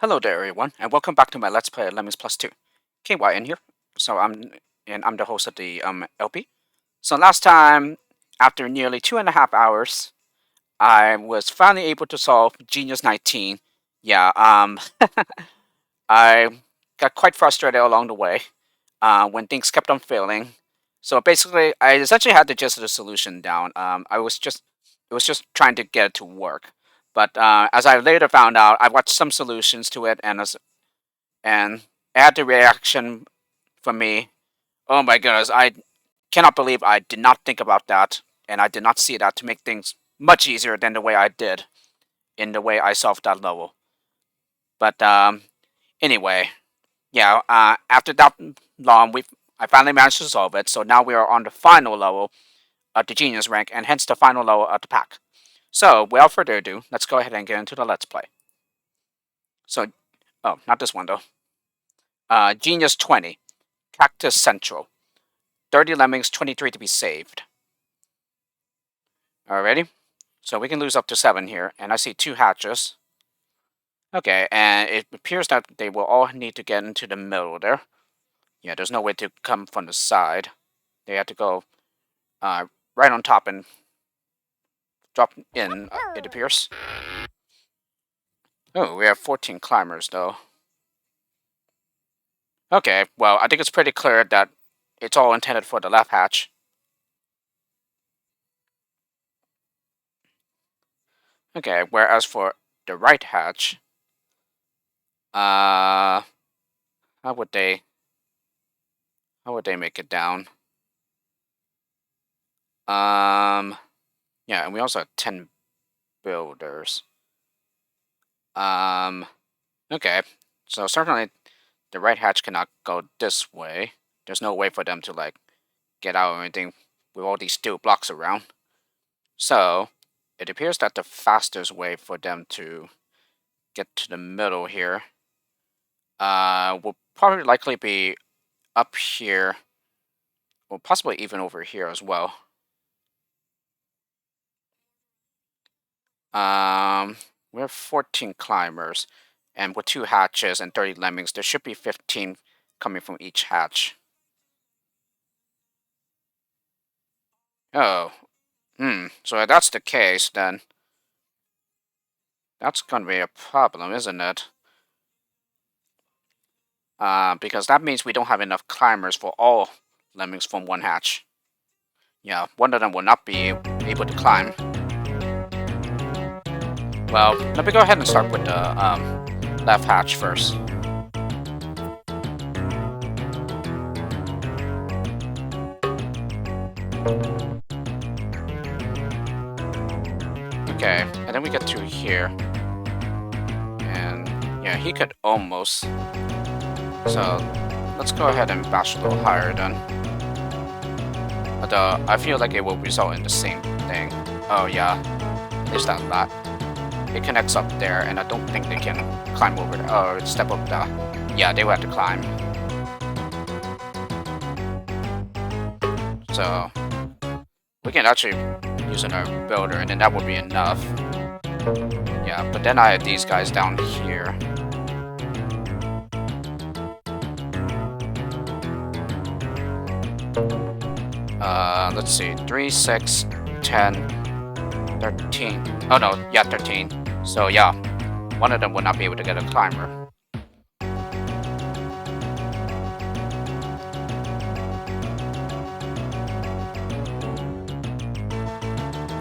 Hello there, everyone, and welcome back to my Let's Play Lemmings Plus 2. KY in here. So I'm the host of the LP. So last time, after nearly 2.5 hours, I was finally able to solve Genius 19. Yeah, I got quite frustrated along the way when things kept on failing. So basically, I essentially had the gist of the solution down. It was just trying to get it to work. But as I later found out, I watched some solutions to it, and it had the reaction from me. Oh my goodness, I cannot believe I did not think about that, and I did not see that to make things much easier than the way I did in the way I solved that level. But anyway, yeah. After that long, I finally managed to solve it. So now we are on the final level of the Genius rank, and hence the final level of the pack. So without further ado, let's go ahead and get into the Let's Play. So, oh, not this one though. Genius 20, Cactus Central. 30 lemmings, 23 to be saved. Alrighty. So we can lose up to 7 here, and I see 2 hatches. Okay, and it appears that they will all need to get into the middle there. Yeah, there's no way to come from the side. They have to go right on top and drop in, it appears. Oh, we have 14 climbers, though. Okay, well, I think it's pretty clear that it's all intended for the left hatch. Okay, whereas for the right hatch, how would they make it down? Yeah, and we also have 10 builders. Okay, so certainly the right hatch cannot go this way. There's no way for them to, like, get out or anything with all these steel blocks around. So, it appears that the fastest way for them to get to the middle here will probably likely be up here, or possibly even over here as well. We have 14 climbers, and with 2 hatches and 30 lemmings, there should be 15 coming from each hatch. Oh, so if that's the case, then that's gonna be a problem, isn't it? Because that means we don't have enough climbers for all lemmings from one hatch. Yeah, one of them will not be able to climb. Well, let me go ahead and start with the left hatch first. Okay, and then we get to here. And yeah, he could almost. So let's go ahead and bash a little higher then. But I feel like it will result in the same thing. Oh yeah, there's that lot. It connects up there, and I don't think they can climb over there. Or step up the... Yeah, they will have to climb. So we can actually use another builder, and then that would be enough. Yeah, but then I have these guys down here. Let's see. 3, 6, 10, 13. Oh no, yeah, 13. So yeah, one of them will not be able to get a climber.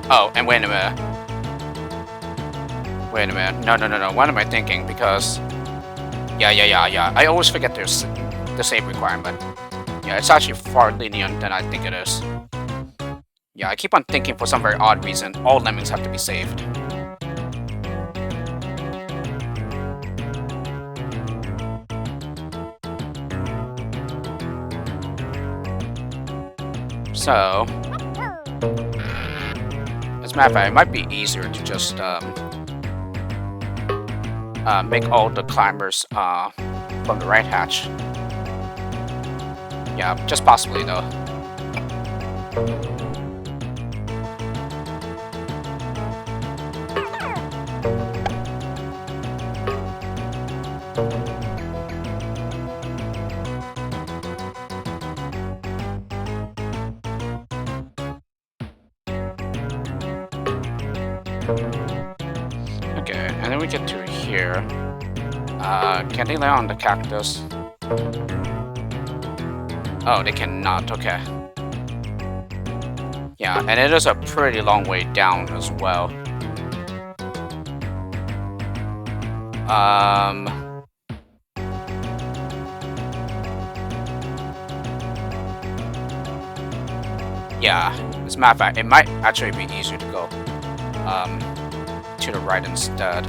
Oh, and wait a minute. Wait a minute. No. What am I thinking? Because... Yeah. I always forget there's the save requirement. Yeah, it's actually far lenient than I think it is. Yeah, I keep on thinking for some very odd reason, all lemmings have to be saved. So, as a matter of fact, it might be easier to just make all the climbers from the right hatch. Yeah, just possibly though. Okay, and then we get to here. Can they land on the cactus? Oh, they cannot. Okay. Yeah, and it is a pretty long way down as well. Yeah, as a matter of fact, it might actually be easier to go to the right instead.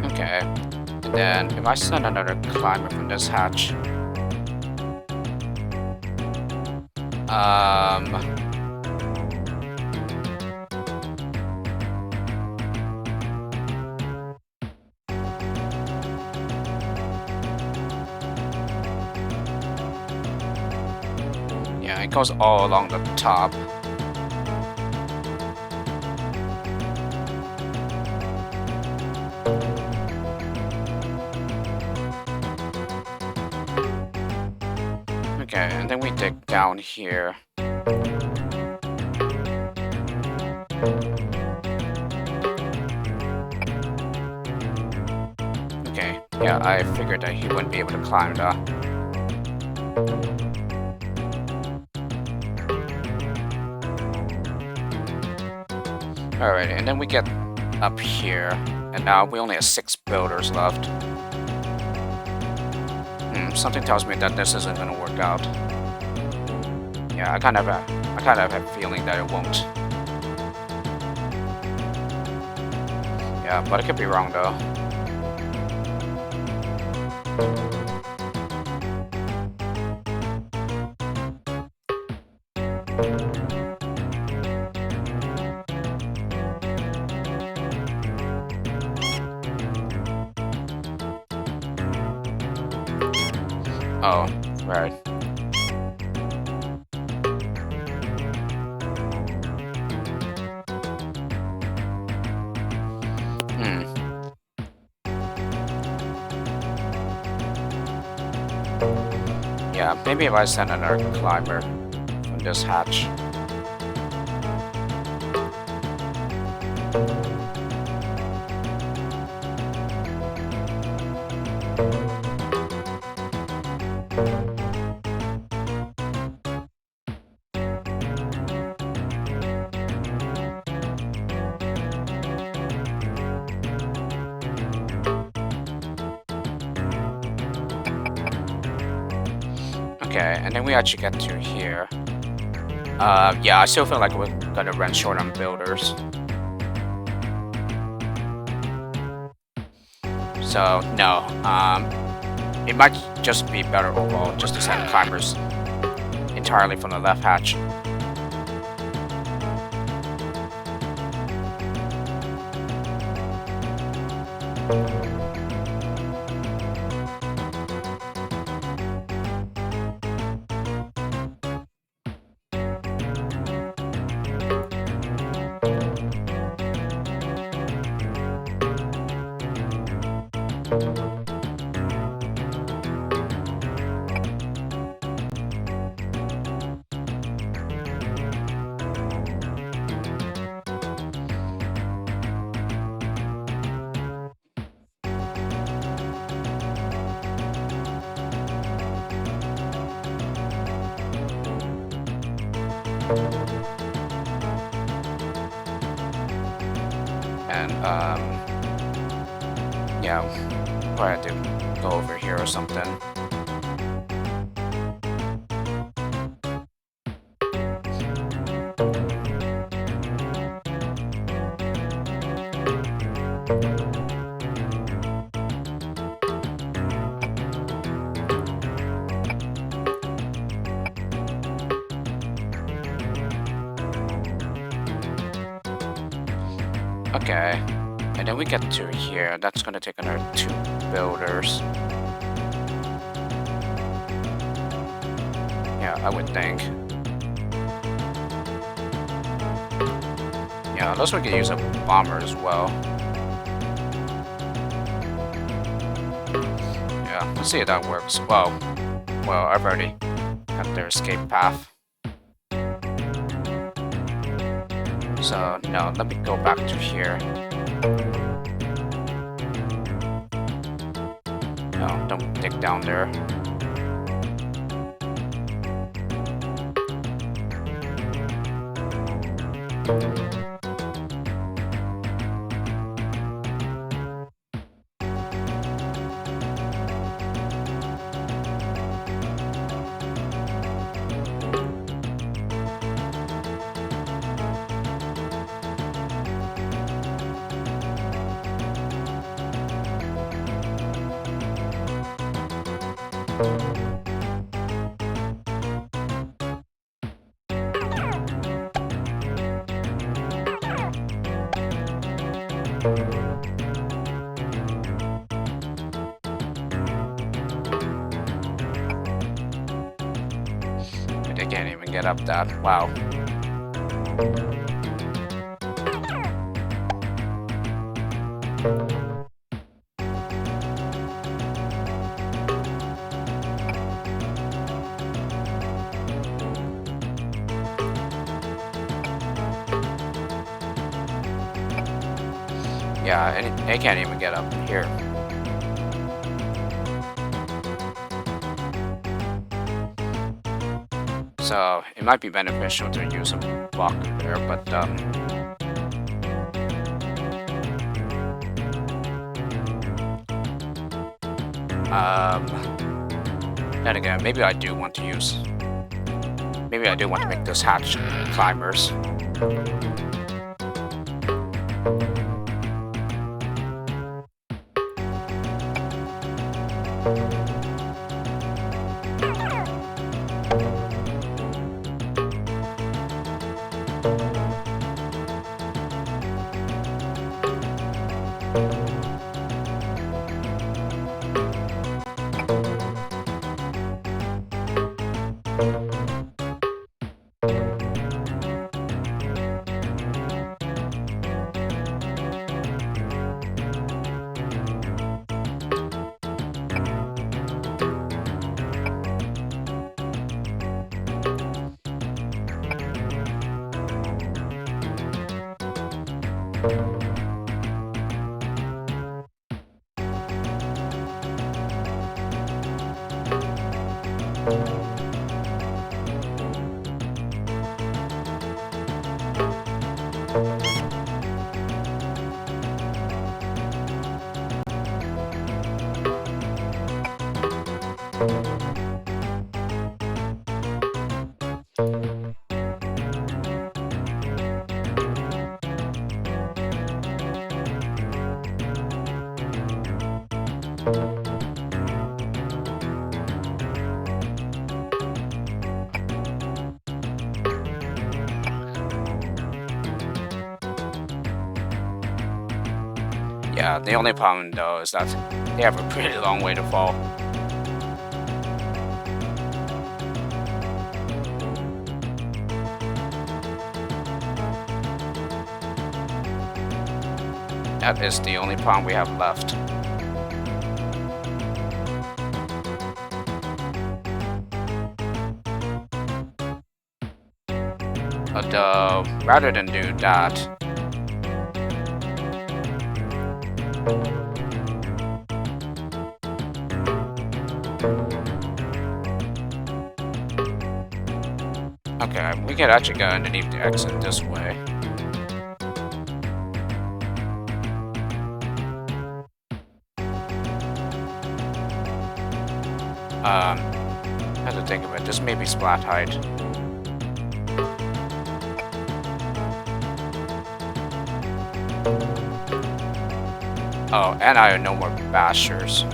Okay, and then if I send another climber from this hatch, yeah, it goes all along the top. Okay, and then we dig down here. Okay, yeah, I figured that he wouldn't be able to climb that. Alright, and then we get up here, and now we only have 6 builders left. Something tells me that this isn't gonna work out. Yeah, I kind of have a feeling that it won't. Yeah, but I could be wrong though. Oh, right. Yeah, maybe if I send another climber from this hatch. Okay, and then we actually get to here. Yeah, I still feel like we're gonna run short on builders. So, no. It might just be better overall just to send climbers entirely from the left hatch. And, yeah, probably have to go over here or something. Okay, And then we get to here. That's gonna take another 2 builders. Yeah, I would think. Yeah, unless we can use a bomber as well. Yeah, let's see if that works. Well, I've already got their escape path. So, no, let me go back to here. No, don't dig down there. They can't even get up that. Wow. Yeah, and they can't even get up here. So it might be beneficial to use a block there, but then again, maybe I do want to make this hatch climbers. Yeah, the only problem though is that they have a pretty long way to fall. That is the only problem we have left. But rather than do that, okay, we can actually go underneath the exit this way. I have to think of it. This may be splat height. Oh, and I have no more bashers.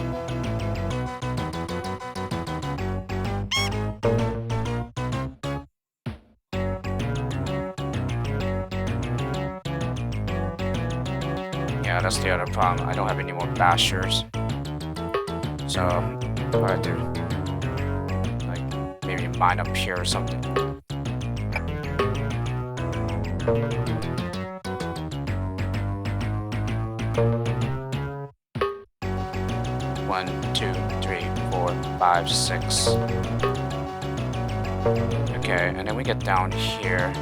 Yeah, that's the other problem. I don't have any more bashers. So I have to like maybe mine up here or something. One, two, three, 4, 5, 6. Okay, and then we get down here.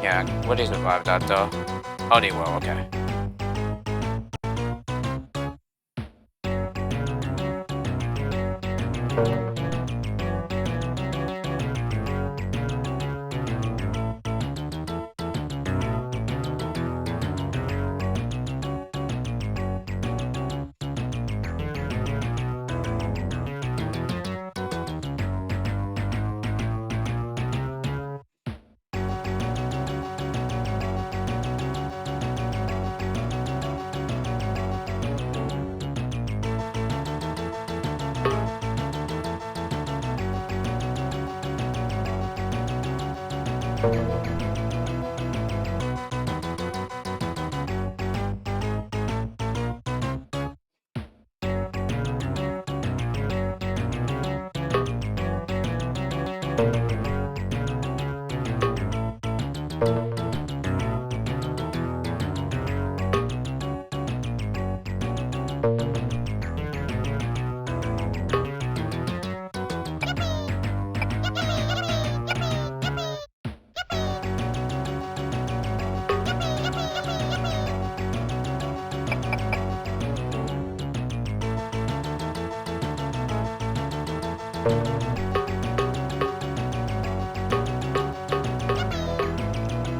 Yeah, would they survive that though? Oh, they will, okay.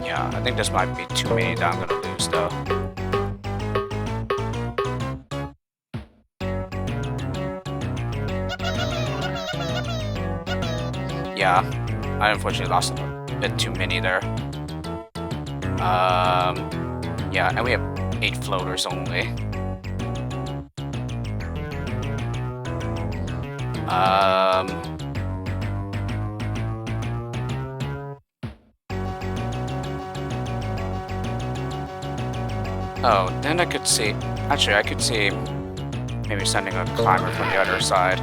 Yeah, I think this might be too many that I'm gonna lose though. Yeah, I unfortunately lost a bit too many there. Yeah, and we have 8 floaters only. Oh, then I could see. Actually, I could see maybe sending a climber from the other side.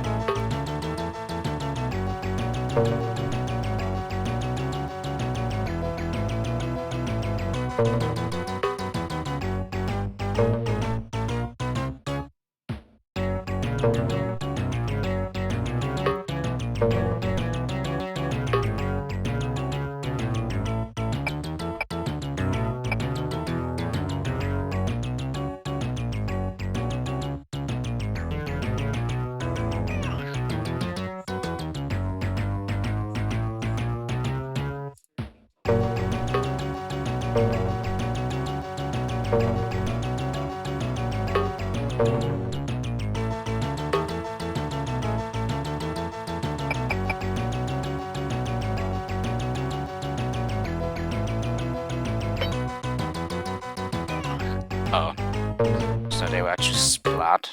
Oh, so they will actually splat.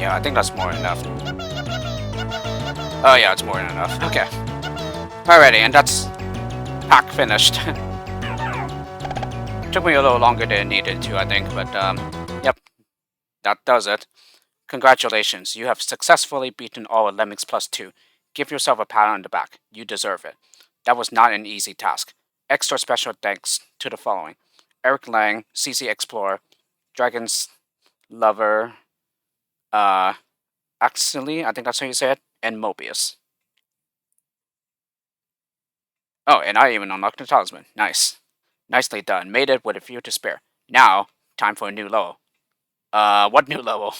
Yeah, I think that's more than enough. Oh yeah, it's more than enough. Okay. Alrighty, and that's pack finished. Took me a little longer than it needed to, I think, but yep, that does it. Congratulations, you have successfully beaten all of Lemmings Plus 2. Give yourself a pat on the back. You deserve it. That was not an easy task. Extra special thanks to the following: Eric Lang, CC Explorer, Dragon's Lover, uh, Axley, I think that's how you say it, and Mobius. Oh, and I even unlocked the talisman. Nice. Nicely done. Made it with a few to spare. Now, time for a new level. What new level?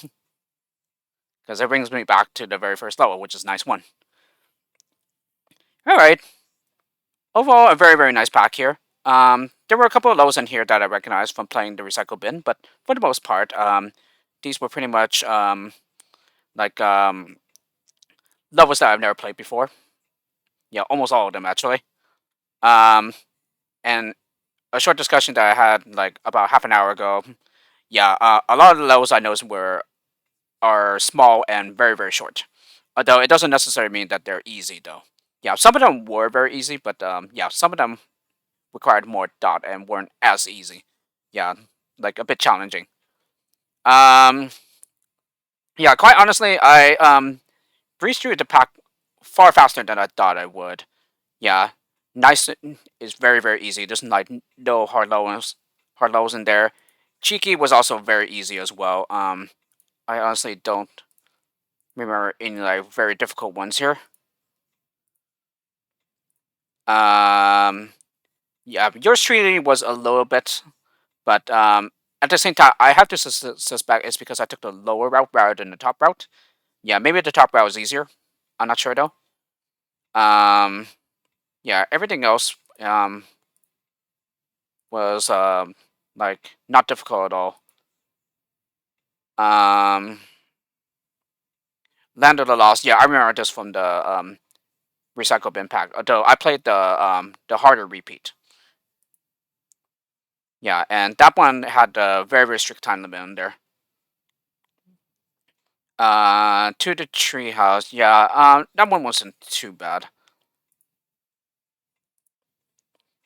Because it brings me back to the very first level, which is nice one. Alright. Overall, a very, very nice pack here. There were a couple of levels in here that I recognized from playing the recycle bin, but for the most part, these were pretty much like levels that I've never played before. Yeah, almost all of them actually. Um, and a short discussion that I had like about half an hour ago. Yeah, a lot of the levels I noticed are small and very, very short. Although it doesn't necessarily mean that they're easy though. Yeah, some of them were very easy, but yeah, some of them required more thought and weren't as easy. Yeah, like a bit challenging. Um, yeah, quite honestly, I breezed through the pack far faster than I thought I would. Yeah, nice is very easy. There's like no hard lows in there. Cheeky was also very easy as well. I honestly don't remember any like very difficult ones here. Um, yeah, yours truly was a little bit, but at the same time, I have to suspect it's because I took the lower route rather than the top route. Yeah, maybe the top route was easier. I'm not sure though. Um, yeah, everything else was like not difficult at all. Um, Land of the Lost. Yeah, I remember this from the recycle bin pack. Although I played the harder repeat. Yeah, and that one had a very strict time limit in there. To the treehouse. Yeah, that one wasn't too bad.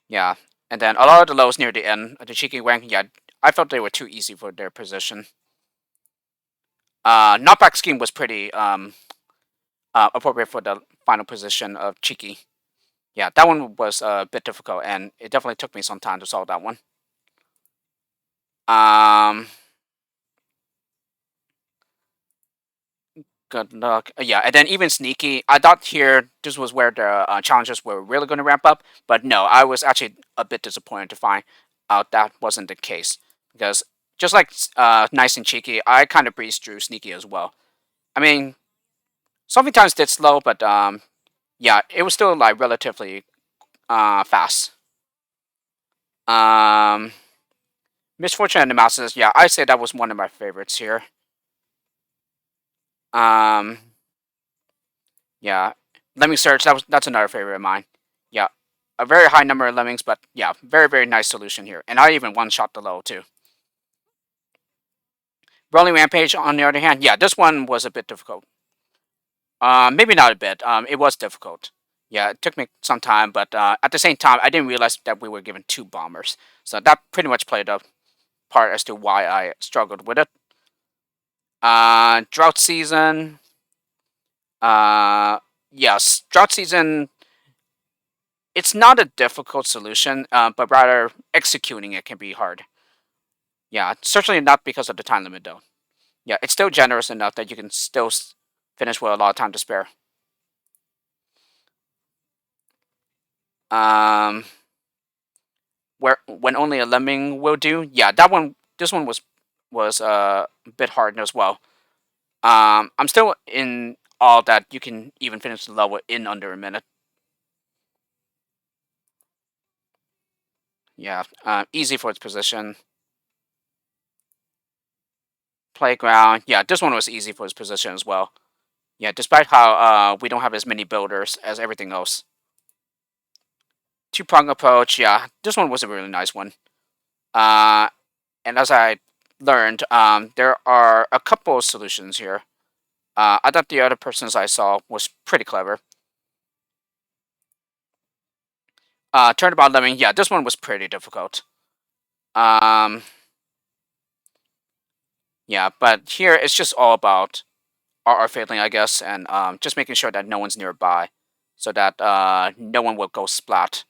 Yeah, and then a lot of the lows near the end, the cheeky wank. Yeah, I felt they were too easy for their position. Knockback scheme was pretty appropriate for the final position of cheeky. Yeah, that one was a bit difficult, and it definitely took me some time to solve that one. Um, Good luck. Yeah, and then even sneaky. I thought here this was where the challenges were really going to ramp up, but no, I was actually a bit disappointed to find out that wasn't the case because just like nice and cheeky, I kind of breezed through sneaky as well. I mean, sometimes did slow, but yeah, it was still like relatively fast. Um, Misfortune and the Mouses. Yeah, I say that was one of my favorites here. Um, Yeah, Lemming Search. That's another favorite of mine. Yeah, a very high number of lemmings, but yeah, very nice solution here. And I even one shot the low too. Rolling Rampage, on the other hand, yeah, this one was a bit difficult. Maybe not a bit. It was difficult. Yeah, it took me some time, but at the same time, I didn't realize that we were given two bombers, so that pretty much played a part as to why I struggled with it. Drought season. Uh, yes, drought season. It's not a difficult solution, but rather executing it can be hard. Yeah, certainly not because of the time limit though. Yeah, it's still generous enough that you can still finish with a lot of time to spare. Um, where when only a lemming will do. Yeah, that one. This one was a bit hard as well. I'm still in awe that you can even finish the level in under a minute. Yeah, easy for its position. Playground. Yeah, this one was easy for its position as well. Yeah, despite how we don't have as many builders as everything else. Two-prong approach, yeah, this one was a really nice one. Uh, and as I learned, there are a couple of solutions here. I thought the other persons I saw was pretty clever. Turnabout lemming, yeah, this one was pretty difficult. Um, yeah, but here it's just all about RR failing, I guess, and just making sure that no one's nearby, so that no one will go splat.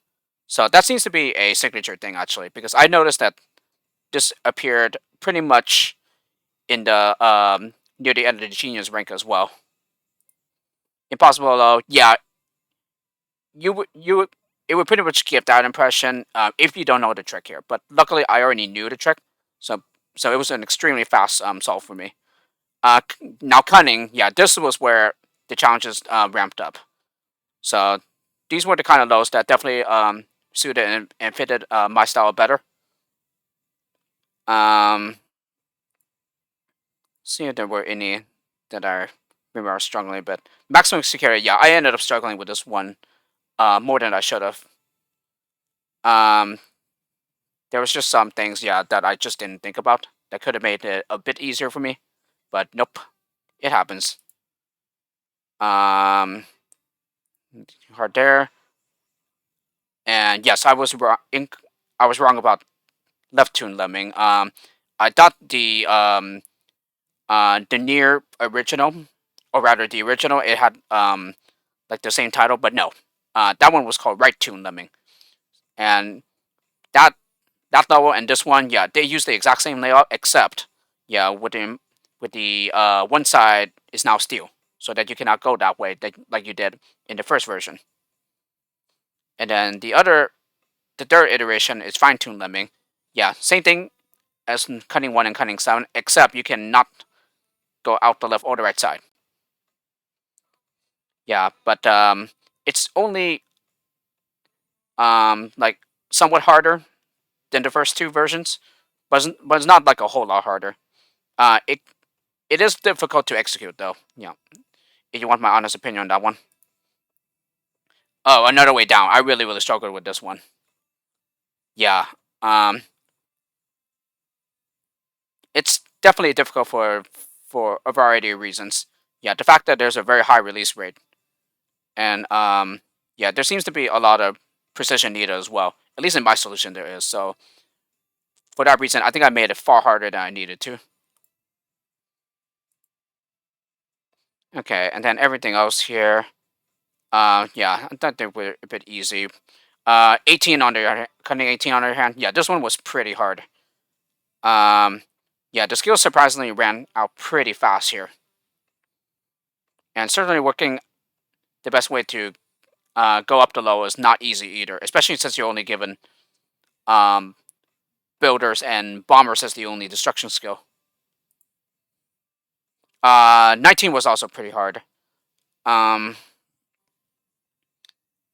So that seems to be a signature thing actually, because I noticed that this appeared pretty much in the near the end of the genius rank as well. Impossible though, yeah, you would it would pretty much give that impression if you don't know the trick here. But luckily, I already knew the trick, so it was an extremely fast solve for me. Now cunning, yeah, this was where the challenges ramped up. So these were the kind of lows that definitely suited and fitted my style better. Um, See if there were any that I remember struggling, but maximum security, yeah, I ended up struggling with this one more than I should have. Um, there was just some things, yeah, that I just didn't think about that could have made it a bit easier for me, but nope, it happens. Um, Hard there. And yes, I was wrong. I was wrong about left tune lemming. I thought the near original, or rather the original, it had like the same title, but no. That one was called right tune lemming, and that that level and this one, yeah, they use the exact same layout, except yeah, with the one side is now steel, so that you cannot go that way like you did in the first version. And then the third iteration is fine tune lemming. Yeah, same thing as in cutting 1 and cutting 7, except you cannot go out the left or the right side. Yeah, but it's only like somewhat harder than the first two versions, but it's not like a whole lot harder. It it is difficult to execute though. Yeah, if you want my honest opinion on that one. Oh, another way down. I really struggled with this one. Yeah, um, it's definitely difficult for a variety of reasons. Yeah, the fact that there's a very high release rate, and yeah, there seems to be a lot of precision needed as well. At least in my solution, there is. So for that reason, I think I made it far harder than I needed to. Okay, and then everything else here. Yeah, I thought they were a bit easy. 18 on the cutting 18 on the other hand. Yeah, this one was pretty hard. Um, yeah, the skills surprisingly ran out pretty fast here, and certainly working the best way to go up the low is not easy either, especially since you're only given um builders and bombers as the only destruction skill. 19 was also pretty hard. Um,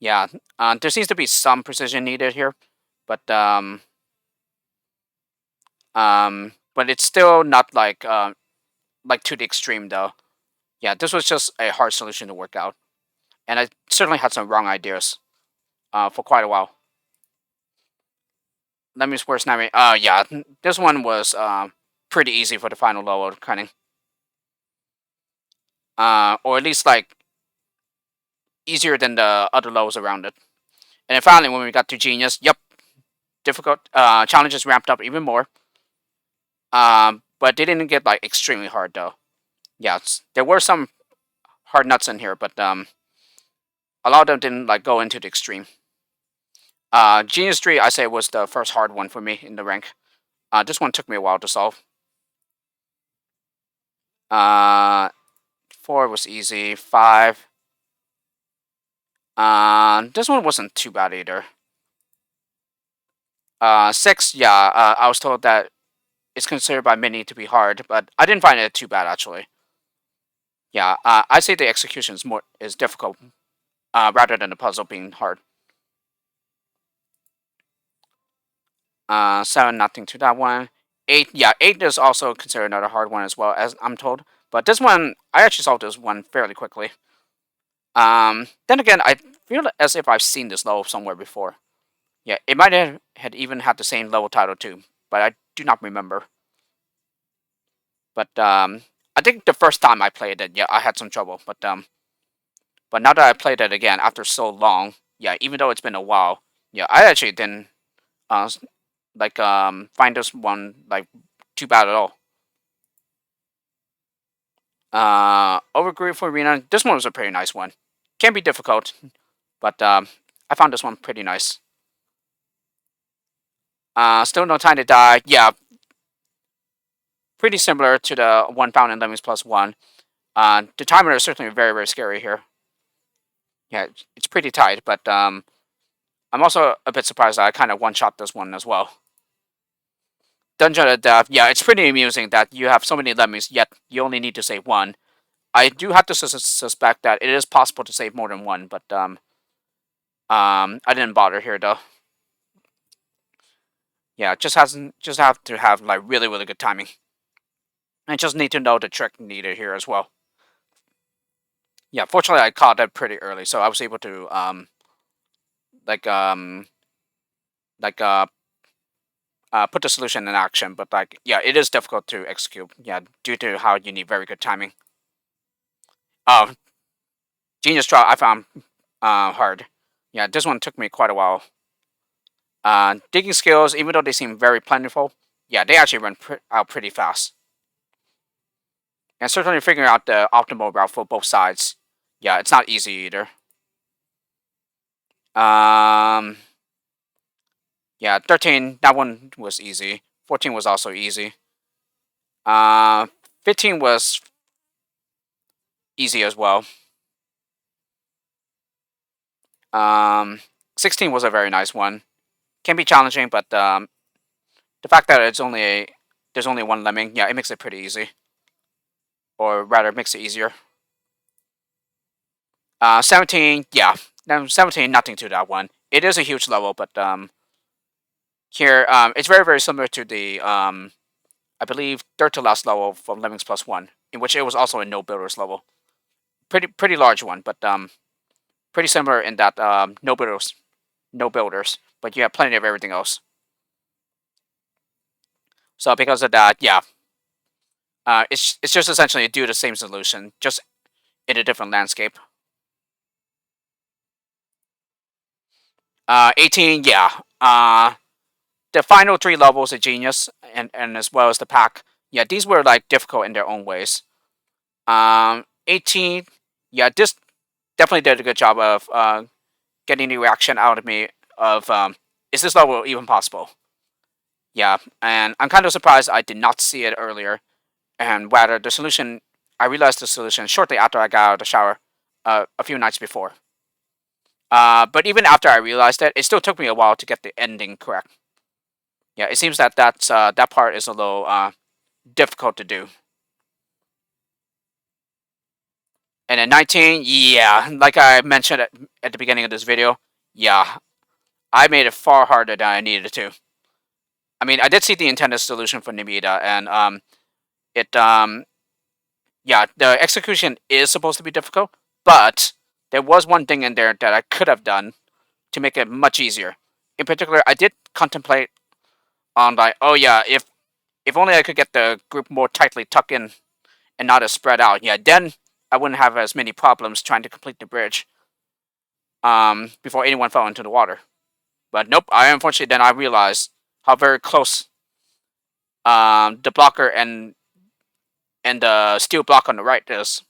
yeah, there seems to be some precision needed here, but but it's still not like to the extreme though. Yeah, this was just a hard solution to work out, and I certainly had some wrong ideas for quite a while. Let me swear snapping. Yeah, this one was pretty easy for the final lower cutting. Or at least like easier than the other lows around it. And then finally, when we got to genius, yep, difficult challenges ramped up even more. But they didn't get like extremely hard though. Yeah, there were some hard nuts in here, but a lot of them didn't like go into the extreme. Genius 3, I say, was the first hard one for me in the rank. This one took me a while to solve. Uh, 4 was easy. 5. This one wasn't too bad either. 6, yeah, I was told that it's considered by many to be hard, but I didn't find it too bad actually. Yeah, I say the execution is difficult, rather than the puzzle being hard. 7, nothing to that one. 8, yeah, 8 is also considered another hard one as well, as I'm told. But this one, I actually solved this one fairly quickly. Then again, I feel as if I've seen this level somewhere before. Yeah, it might have had even had the same level title too, but I do not remember. But I think the first time I played it, yeah, I had some trouble. But now that I played it again after so long, yeah, even though it's been a while, yeah, I actually didn't uh find this one like too bad at all. Overgroove for Arena. This one was a pretty nice one. Can be difficult, but I found this one pretty nice. Still no time to die. Yeah, pretty similar to the one found in Lemmings Plus One. The timer is certainly very scary here. Yeah, it's pretty tight, but I'm also a bit surprised that I kind of one shot this one as well. Dungeon of Death. Yeah, it's pretty amusing that you have so many lemmings, yet you only need to save one. I do have to suspect that it is possible to save more than one, but I didn't bother here though. Yeah, just have to have like really good timing. I just need to know the trick needed here as well. Yeah, fortunately I caught that pretty early, so I was able to like um like put the solution in action. But like yeah, it is difficult to execute. Yeah, due to how you need very good timing. Oh, Genius Draw I found hard. Yeah, this one took me quite a while. Digging skills, even though they seem very plentiful, yeah, they actually run out pretty fast. And certainly figuring out the optimal route for both sides, yeah, it's not easy either. Um, yeah, 13, that one was easy. 14 was also easy. Uh, 15 was easy as well. Um, 16 was a very nice one. Can be challenging, but the fact that there's only one lemming, yeah, it makes it pretty easy, or rather, it makes it easier. 17, yeah, 17, nothing to that one. It is a huge level, but here, it's very similar to the I believe third to last level from Lemmings Plus One, in which it was also a no builders level. Pretty large one, but pretty similar in that no builders, but you have plenty of everything else. So because of that, yeah, it's just essentially do the same solution, just in a different landscape. 18, yeah. The final three levels of Genius and as well as the pack, yeah, these were like difficult in their own ways. 18, yeah, this definitely did a good job of getting the reaction out of me of is this level even possible? Yeah, and I'm kind of surprised I did not see it earlier. And rather, the solution, I realized the solution shortly after I got out of the shower a few nights before. But even after I realized it still took me a while to get the ending correct. Yeah, it seems that that part is a little difficult to do. And then 19, yeah, like I mentioned at the beginning of this video, yeah, I made it far harder than I needed to. I mean, I did see the intended solution for Nimita, and it yeah, the execution is supposed to be difficult, but there was one thing in there that I could have done to make it much easier. In particular, I did contemplate on like, oh yeah, if only I could get the group more tightly tucked in and not as spread out, yeah, then I wouldn't have as many problems trying to complete the bridge before anyone fell into the water. But nope, I unfortunately then I realized how very close the blocker and the steel block on the right is.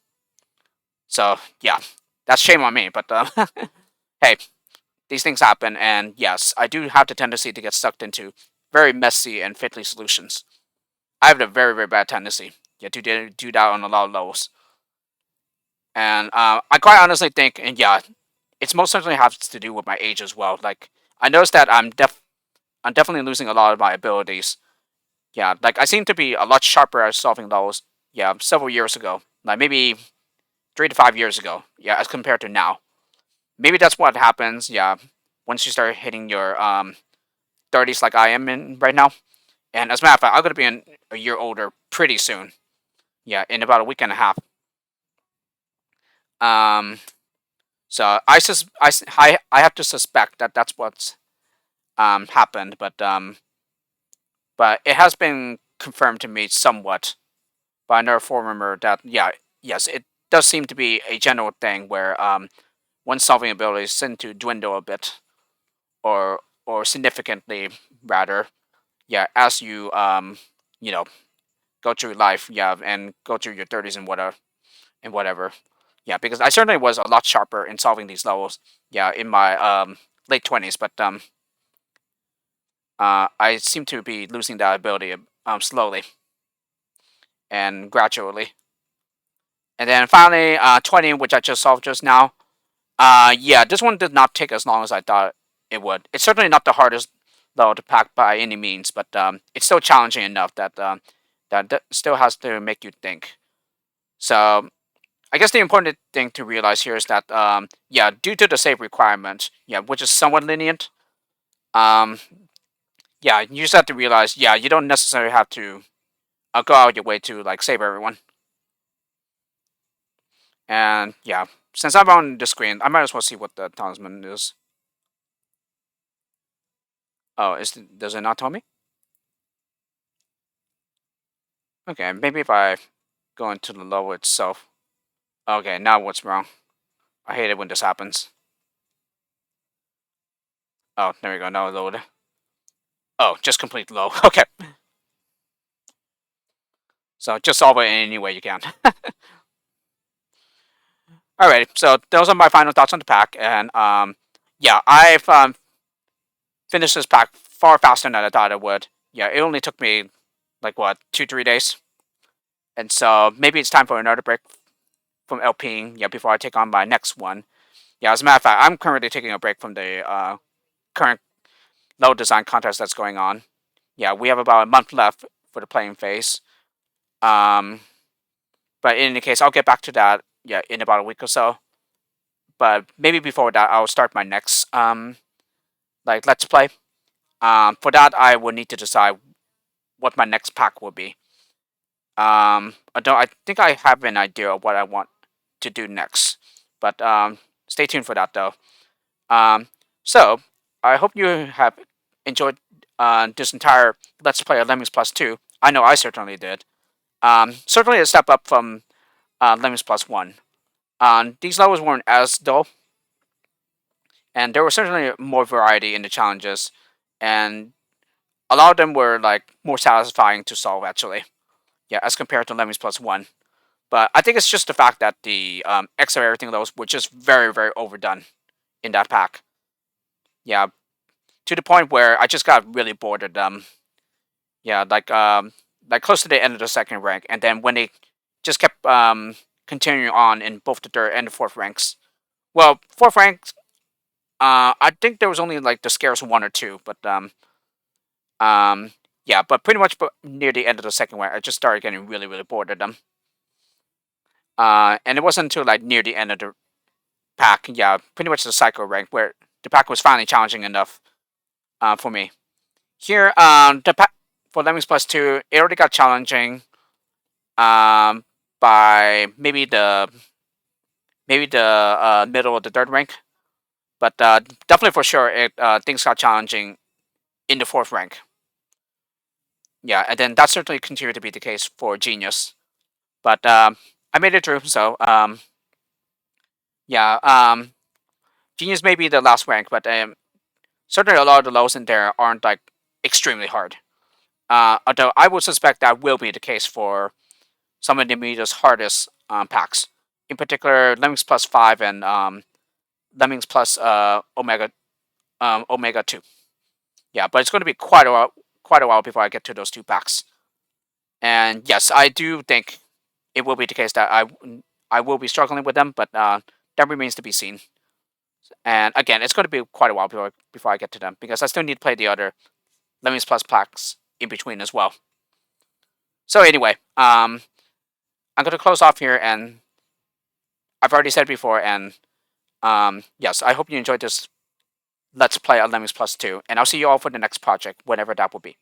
So yeah, that's shame on me. But hey, these things happen, and yes, I do have the tendency to get sucked into very messy and fiddly solutions. I have a very bad tendency, yeah, to do that on a lot of levels. And I quite honestly think, and yeah, it's most certainly has to do with my age as well. Like I noticed that I'm definitely losing a lot of my abilities. Yeah, like I seem to be a lot sharper at solving levels. Yeah, several years ago, like maybe 3 to 5 years ago. Yeah, as compared to now. Maybe that's what happens. Yeah, once you start hitting your 30s, like I am in right now. And as a matter of fact, I'm gonna be a year older pretty soon. Yeah, in about a week and a half. Um, so I have to suspect that that's what's happened, but it has been confirmed to me somewhat by another forum member that yeah, yes, it does seem to be a general thing where one's solving abilities tend to dwindle a bit or significantly rather, yeah, as you you know go through life, yeah, and go through your 30s and whatever. Yeah, because I certainly was a lot sharper in solving these levels, yeah, in my late 20s, but I seem to be losing that ability slowly and gradually. And then finally, 20, which I just solved just now. Yeah, this one did not take as long as I thought it would. It's certainly not the hardest level to pack by any means, but it's still challenging enough that that still has to make you think. So I guess the important thing to realize here is that yeah, due to the save requirement, yeah, which is somewhat lenient, um, yeah, you just have to realize, yeah, you don't necessarily have to go out your way to like save everyone. And yeah, since I'm on the screen, I might as well see what the talisman is. Oh, does it not tell me? Okay, maybe if I go into the level itself. Okay, now what's wrong? I hate it when this happens. Oh, there we go. Now load. Oh, just complete low. Okay. So just solve it in any way you can. Alright, so those are my final thoughts on the pack, and yeah, I've finished this pack far faster than I thought it would. Yeah, it only took me like what 2-3 days, and so maybe it's time for another break from LPing. Yeah, before I take on my next one. Yeah, as a matter of fact, I'm currently taking a break from the current low design contest that's going on. Yeah, we have about a month left for the playing phase. Um, but in any case, I'll get back to that. Yeah, in about a week or so. But maybe before that, I'll start my next like let's play. For that, I will need to decide what my next pack will be. I think I have an idea of what I want to do next, but stay tuned for that though. Um, so I hope you have enjoyed this entire Let's Play of Lemmings Plus 2. I know I certainly did. Certainly a step up from Lemmings Plus 1. These levels weren't as dull, and there was certainly more variety in the challenges, and a lot of them were like more satisfying to solve actually. Yeah, as compared to Lemmings Plus 1. But I think it's just the fact that the extra everything levels were just very, very overdone in that pack. Yeah, to the point where I just got really bored of them. Yeah, like close to the end of the second rank, and then when they just kept continuing on in both the third and the fourth ranks. Well, fourth rank, I think there was only like the scarce one or two, but um, yeah, but pretty much near the end of the second rank, I just started getting really, really bored of them. And it wasn't until like near the end of the pack, yeah, pretty much the cycle rank, where the pack was finally challenging enough for me. Here, the pack for Lemmings Plus 2, it already got challenging um, by maybe the middle of the third rank, but definitely for sure, things got challenging in the fourth rank. Yeah, and then that certainly continued to be the case for Genius, but I made it through. So yeah, Genius may be the last rank, but certainly a lot of the lows in there aren't like extremely hard. Although I would suspect that will be the case for some of the media's hardest packs. In particular, Lemmings Plus 5 and Lemmings Plus Omega 2. Yeah, but it's going to be quite a while before I get to those two packs. And yes, I do think it will be the case that I will be struggling with them, but that remains to be seen. And again, it's going to be quite a while before I get to them because I still need to play the other Lemmings Plus packs in between as well. So anyway, I'm going to close off here, and I've already said before, and yes, I hope you enjoyed this Let's Play on Lemmings Plus 2, and I'll see you all for the next project, whenever that will be.